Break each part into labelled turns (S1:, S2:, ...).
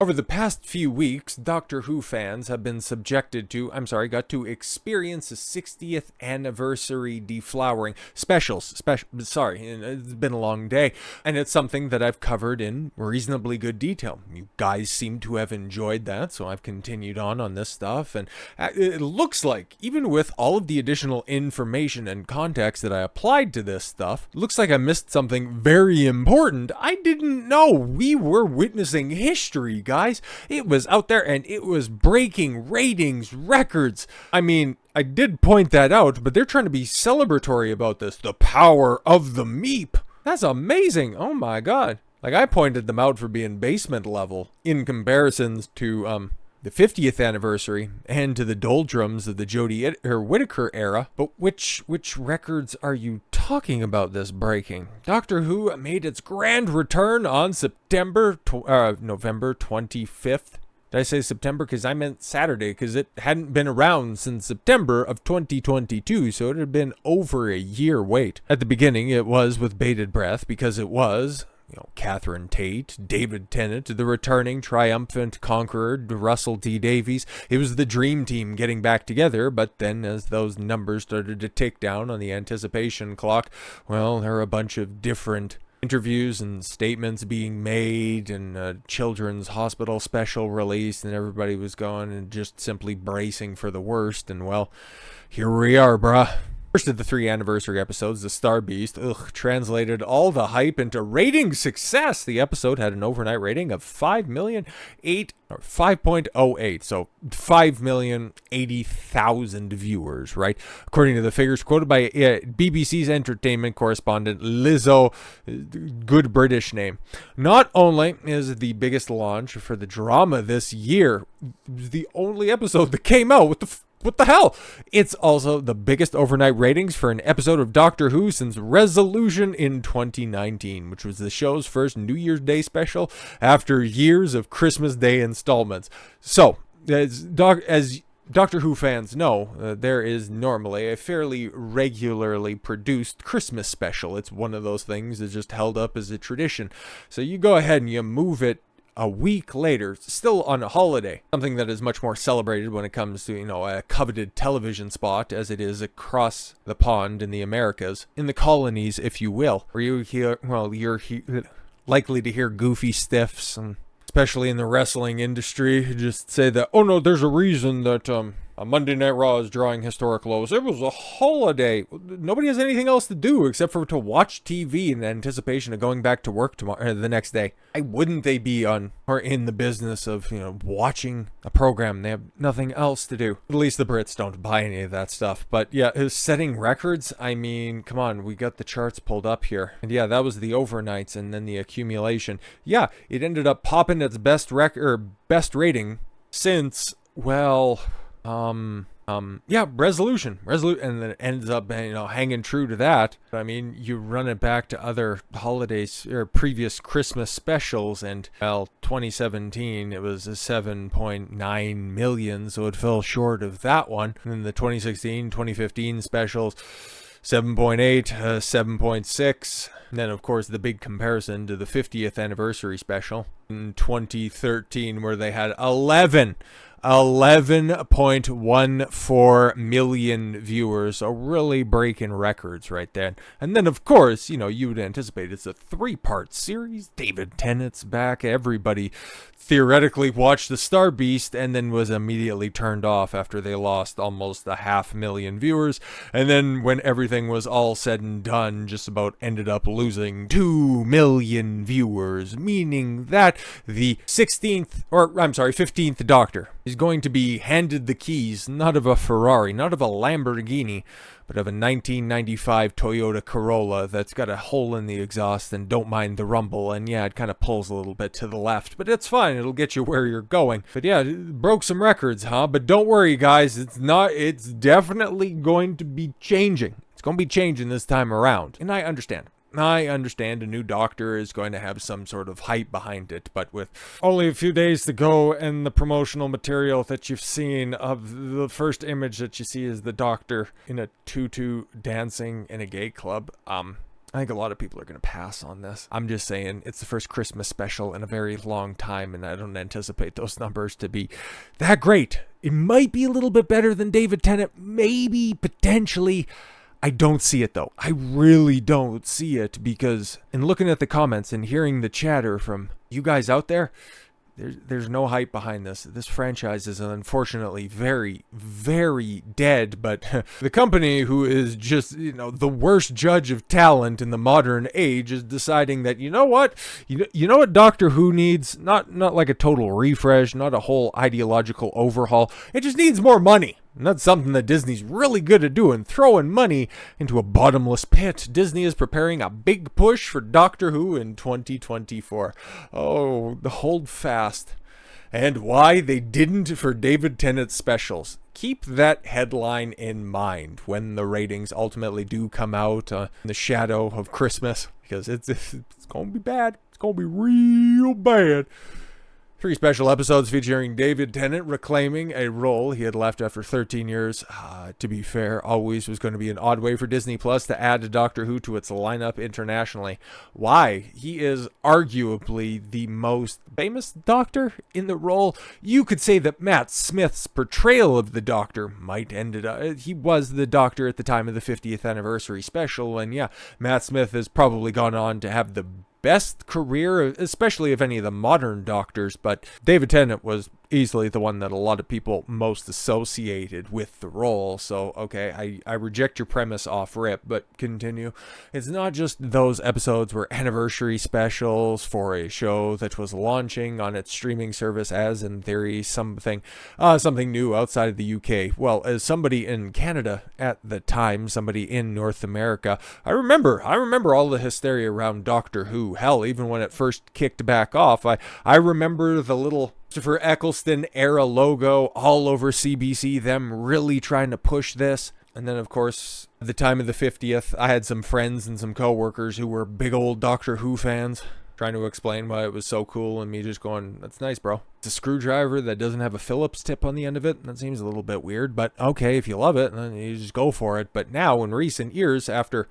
S1: Over the past few weeks, Doctor Who fans have been got to experience a 60th anniversary deflowering it's been a long day, and it's something that I've covered in reasonably good detail. You guys seem to have enjoyed that, so I've continued on this stuff, and it looks like, even with all of the additional information and context that I applied to this stuff, it looks like I missed something very important. I didn't know we were witnessing history, guys. It was out there and it was breaking ratings records. I mean, I did point that out, but they're trying to be celebratory about this. The power of the meep. That's amazing. Oh my god. Like, I pointed them out for being basement level in comparisons to the 50th anniversary and to the doldrums of the Jodie Whittaker era. But which records are you talking about this breaking? Doctor Who made its grand return on November 25th. Did I say September? Because I meant Saturday, because it hadn't been around since September of 2022, so it had been over a year wait. At the beginning, it was with bated breath, because it was Catherine Tate, David Tennant, the returning triumphant conqueror, Russell T Davies. It was the dream team getting back together, but then as those numbers started to tick down on the anticipation clock, well, there were a bunch of different interviews and statements being made, and a children's hospital special released, and everybody was going and just simply bracing for the worst, and well, here we are, bruh. First of the 3 anniversary episodes, The Star Beast, translated all the hype into rating success. The episode had an overnight rating of 5.08, so 5,080,000 viewers, right? According to the figures quoted by BBC's entertainment correspondent Lizzo, good British name. Not only is the biggest launch for the drama this year, the only episode that came out with what the hell? It's also the biggest overnight ratings for an episode of Doctor Who since Resolution in 2019, which was the show's first New Year's Day special after years of Christmas Day installments. So, as Doctor Who fans know, there is normally a fairly regularly produced Christmas special. It's one of those things that's just held up as a tradition. So you go ahead and you move it a week later, still on a holiday, something that is much more celebrated when it comes to, a coveted television spot as it is across the pond in the Americas, in the colonies, if you will, where you're likely to hear goofy stiffs, and especially in the wrestling industry, just say that, oh no, there's a reason that a Monday Night Raw is drawing historic lows. It was a holiday. Nobody has anything else to do except for to watch TV in anticipation of going back to work the next day. Why wouldn't they be in the business of, watching a program? They have nothing else to do. At least the Brits don't buy any of that stuff. But yeah, setting records, I mean, come on, we got the charts pulled up here. And yeah, that was the overnights and then the accumulation. Yeah, it ended up popping its best rating since, Resolution, and then it ends up, hanging true to that. I mean, you run it back to other holidays or previous Christmas specials, and 2017 it was a 7.9 million, so it fell short of that one. And then the 2016, 2015 specials, 7.8, 7.6. And then, of course, the big comparison to the 50th anniversary special in 2013, where they had 11.14 million viewers, so really breaking records right there. And then, of course, you would anticipate it's a 3-part series. David Tennant's back. Everybody theoretically watched The Star Beast and then was immediately turned off after they lost almost 500,000 viewers. And then when everything was all said and done, just about ended up losing 2 million viewers, meaning that the 15th Doctor is going to be handed the keys, not of a Ferrari, not of a Lamborghini, but of a 1995 Toyota Corolla that's got a hole in the exhaust and don't mind the rumble, and yeah, it kind of pulls a little bit to the left, but it's fine, it'll get you where you're going. But yeah, it broke some records, huh? But don't worry, guys, it's definitely going to be changing. It's going to be changing this time around, and I understand. A new Doctor is going to have some sort of hype behind it, but with only a few days to go and the promotional material that you've seen of the first image that you see is the Doctor in a tutu dancing in a gay club, I think a lot of people are going to pass on this. I'm just saying it's the first Christmas special in a very long time, and I don't anticipate those numbers to be that great. It might be a little bit better than David Tennant, maybe, potentially. I don't see it, though. I really don't see it, because in looking at the comments and hearing the chatter from you guys out there, there's no hype behind this. This franchise is unfortunately very, very dead, but the company who is just, the worst judge of talent in the modern age is deciding that, you know what Doctor Who needs? Not like a total refresh, not a whole ideological overhaul. It just needs more money. And that's something that Disney's really good at doing, throwing money into a bottomless pit. Disney is preparing a big push for Doctor Who in 2024. Oh, hold fast. And why they didn't for David Tennant specials. Keep that headline in mind when the ratings ultimately do come out in the shadow of Christmas, because it's going to be bad. It's going to be real bad. 3 special episodes featuring David Tennant reclaiming a role he had left after 13 years. To be fair, always was going to be an odd way for Disney Plus to add Doctor Who to its lineup internationally. Why? He is arguably the most famous Doctor in the role. You could say that Matt Smith's portrayal of the Doctor might ended up. He was the Doctor at the time of the 50th anniversary special, and yeah, Matt Smith has probably gone on to have the best career, especially of any of the modern Doctors, but David Tennant was easily the one that a lot of people most associated with the role. So, okay, I reject your premise off rip, but continue. It's not just those episodes were anniversary specials for a show that was launching on its streaming service as, in theory, something new outside of the UK. Well, as somebody in Canada at the time, somebody in North America, I remember all the hysteria around Doctor Who. Hell, even when it first kicked back off, I remember the little Christopher Eccleston era logo all over CBC, them really trying to push this. And then, of course, at the time of the 50th, I had some friends and some coworkers who were big old Doctor Who fans, trying to explain why it was so cool, and me just going, that's nice, bro. It's a screwdriver that doesn't have a Phillips tip on the end of it. That seems a little bit weird, but okay, if you love it, then you just go for it. But now, in recent years, after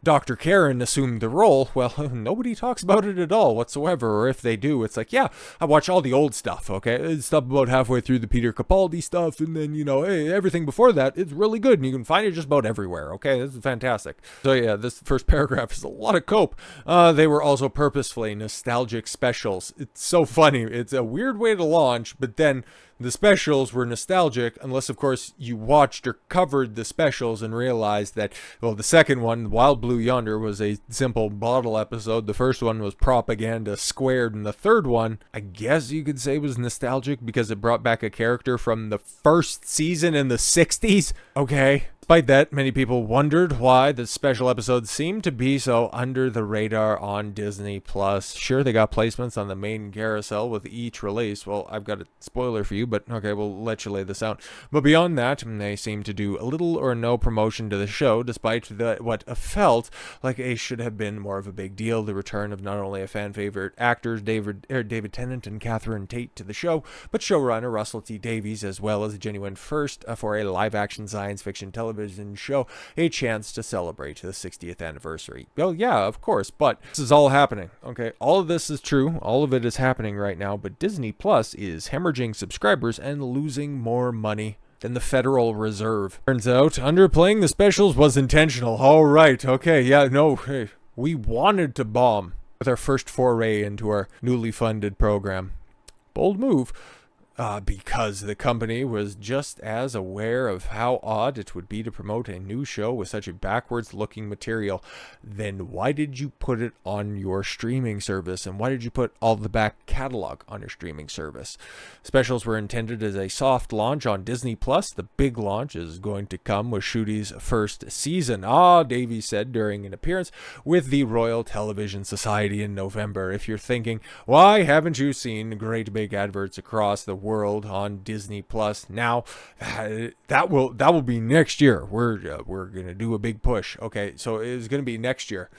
S1: Dr. Karen assumed the role, well, nobody talks about it at all whatsoever, or if they do, it's like, yeah, I watch all the old stuff, okay? Stuff about halfway through the Peter Capaldi stuff, and then, hey, everything before that, it's really good, and you can find it just about everywhere, okay? This is fantastic. So yeah, this first paragraph is a lot of cope. They were also purposefully nostalgic specials. It's so funny. It's a weird way to launch, but then the specials were nostalgic, unless, of course, you watched or covered the specials and realized that, well, the second one, Wild Blue Yonder, was a simple bottle episode. The first one was propaganda squared, and the third one, I guess you could say, was nostalgic because it brought back a character from the first season in the 60s. Okay. Despite that, many people wondered why the special episodes seemed to be so under the radar on Disney Plus. Sure, they got placements on the main carousel with each release. Well, I've got a spoiler for you, but okay, we'll let you lay this out. But beyond that, they seem to do a little or no promotion to the show, despite what felt like it should have been more of a big deal. The return of not only a fan favorite actors, David Tennant and Catherine Tate, to the show, but showrunner Russell T Davies, as well as a genuine first for a live-action science fiction television show, a chance to celebrate the 60th anniversary. Well, yeah, of course, but this is all happening, okay? All of this is true. All of it is happening right now, but Disney Plus is hemorrhaging subscribers and losing more money than the Federal Reserve. Turns out, underplaying the specials was intentional. All right, okay, yeah, no, hey, we wanted to bomb with our first foray into our newly funded program. Bold move. Because the company was just as aware of how odd it would be to promote a new show with such a backwards-looking material. Then why did you put it on your streaming service? And why did you put all the back catalog on your streaming service? Specials were intended as a soft launch on Disney Plus. The big launch is going to come with Ncuti's first season. Davies said during an appearance with the Royal Television Society in November. If you're thinking, why haven't you seen great big adverts across the world on Disney Plus now? That will be next year. We're gonna do a big push. Okay, so it's gonna be next year,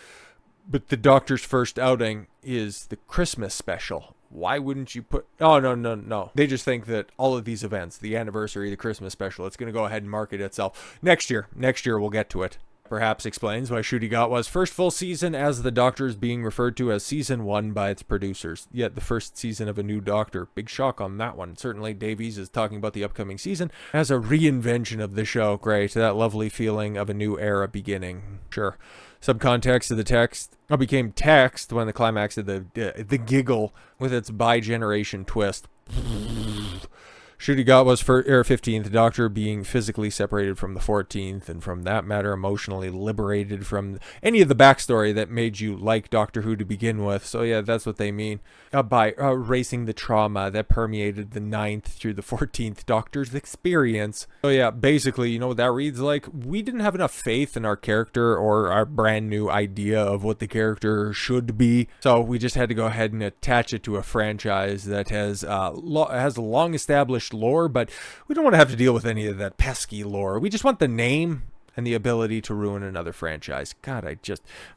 S1: but the Doctor's first outing is the Christmas special. Why wouldn't you put... Oh, no. They just think that all of these events, the anniversary, the Christmas special, it's going to go ahead and market itself. Next year we'll get to it. Perhaps explains why Ncuti Gatwa's first full season as the Doctor is being referred to as season 1 by its producers. Yet the first season of a new Doctor. Big shock on that one. Certainly Davies is talking about the upcoming season as a reinvention of the show. Great. That lovely feeling of a new era beginning. Sure. Subcontext of the text became text when the climax of the giggle with its bi-generation twist. Ncuti Gatwa's 15th Doctor being physically separated from the 14th, and from that matter emotionally liberated from any of the backstory that made you like Doctor Who to begin with. So yeah, that's what they mean by erasing the trauma that permeated the 9th through the 14th Doctor's experience. So yeah, basically, you know what that reads like? We didn't have enough faith in our character or our brand new idea of what the character should be, so we just had to go ahead and attach it to a franchise that has a long established lore, but we don't want to have to deal with any of that pesky lore. We just want the name and the ability to ruin another franchise. God, I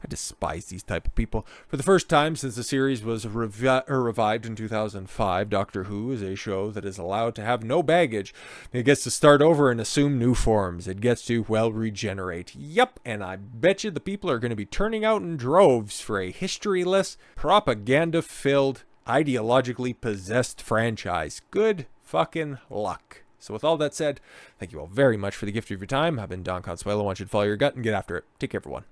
S1: despise these type of people. For the first time since the series was revived in 2005, Doctor Who is a show that is allowed to have no baggage. It gets to start over and assume new forms. It gets to, well, regenerate. Yep, and I bet you the people are going to be turning out in droves for a historyless, propaganda-filled, ideologically possessed franchise. Good fucking luck. So with all that said, thank you all very much for the gift of your time. I've been Don Consuelo. I want you to follow your gut and get after it. Take care, everyone.